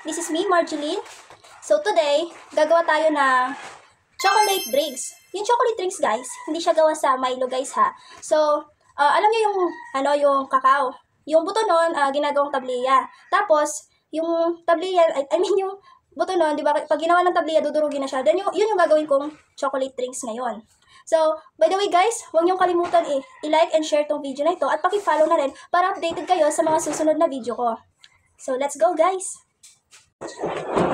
This is me, Marjeline. So today, gagawa tayo ng chocolate drinks. Yung chocolate drinks, guys, hindi siya gawa sa Milo, guys, ha. So, alam niyo yung kakao. Yung buto nun, ginagawang tabliya. Tapos, yung tabliya, yung buto nun, di ba, pag ginawa ng tabliya, dudurugin na siya. Then, yun yung gagawin kong chocolate drinks ngayon. So, by the way, guys, huwag niyong kalimutan i-like and share tong video na ito at paki-follow na rin para updated kayo sa mga susunod na video ko. So, let's go, guys!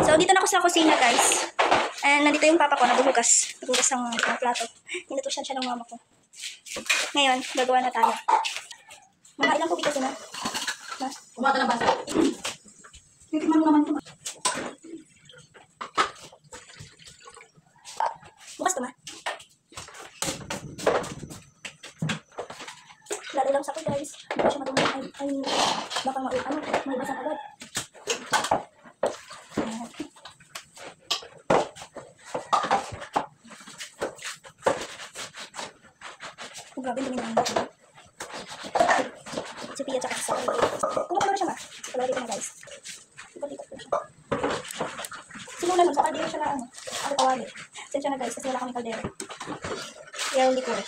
So, dito na ako sa kusina, guys. And nandito yung papa ko, naguhugas ng plato. Inutusan siya ng mama ko. Ngayon, gagawa na tayo. Mga ilang kubik kasi na? Kumata ng basa. Titikman mo naman ito. Bukas ka, ma. Lalo lang sa ko, guys. Hindi ko siya matulog. Baka may basa agad. Grabe, dumi na ako. Si Pia tsaka sa kung ano siya, ma. Kalawali ko na, guys. Ikot-ikot ko siya. Sinulan nun, sa kaldero siya na kawali. Sensya na, guys, kasi wala kami kaldero. Kaya hindi ko eh.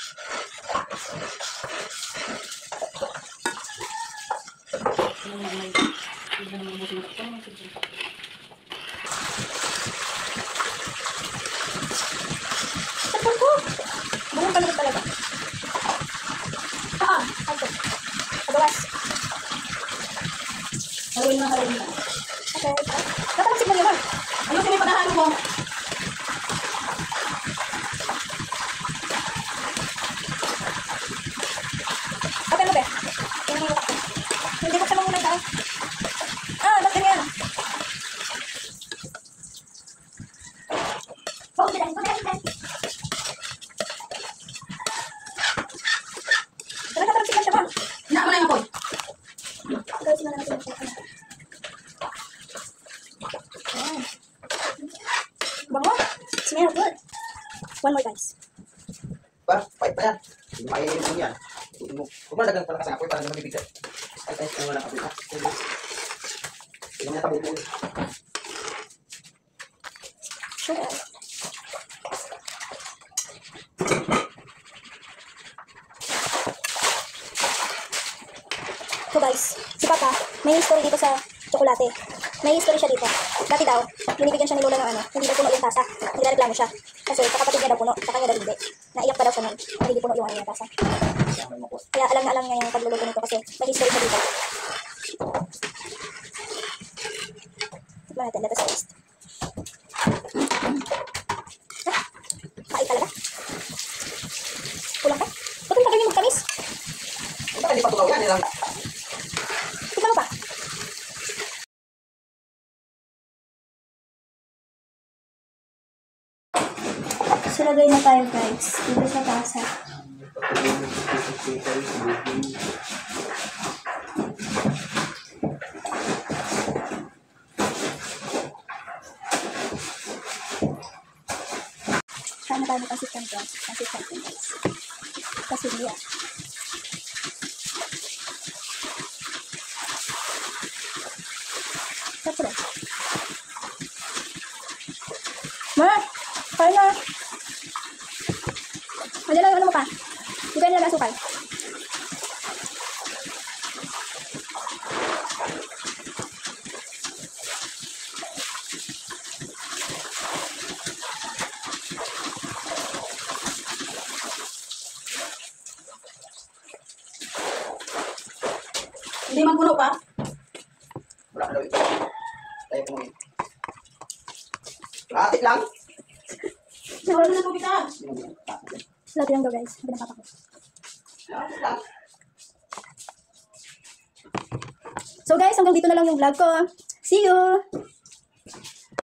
Sakpan ko! Buong panagod talaga. Alto. Pagawas. Haluin na, haluin na. Okay. Natamasig mo yun, Ano kasi may panahalo mo? Okay mo, be? Tingnan mo yung utak ko. Hindi ko siya muna tayo. Ba't ganyan? Talaga tatamsik lang siya ba? Hina mo na yung apoy. Guys, na natin siya. Ayan. Bango. Smell good. One more, guys. Pahit pa yan. Hindi makainin mo yan. Kung malagyan pala kasi ng apoy, parang naman bibigyan. Ay, walang apoy pa. Hindi mo na tabubuin. Sure. So guys, si Papa, may history dito sa tsokolate. May history siya dito. Dati daw, binibigyan siya ni Lola ng hindi daw puno yung tasa. Nagreklamo siya. Kasi kapatid niya daw puno, sa kanya daw hindi. Naiyak pa daw siya nun, hindi puno yung tasa. Kaya alam na alam niya yung pagluluto nito kasi may history siya dito. Tignan natin, let us taste. Kain talaga? Kulang pa? Ba't yung tagal yung magtamis? Baka hindi pa tugaw yan. Nilang Tignan mo pa. Silagay na tayo, guys. Dito sa tasa. Saan na tayo makasitan, guys? Kasitan, guys. Kasilya. Siyempre. Ma! Kaya na! Ano lang, ano mo pa? Hindi ka nila asukal. Hindi man puno pa. wala ka daw ito. Tayo po ngayon. Latik lang. Wala na tubig ka. Lahat lang daw, guys. Sabi ng papa ko. Latik lang. So guys, hanggang dito na lang yung vlog ko. See you!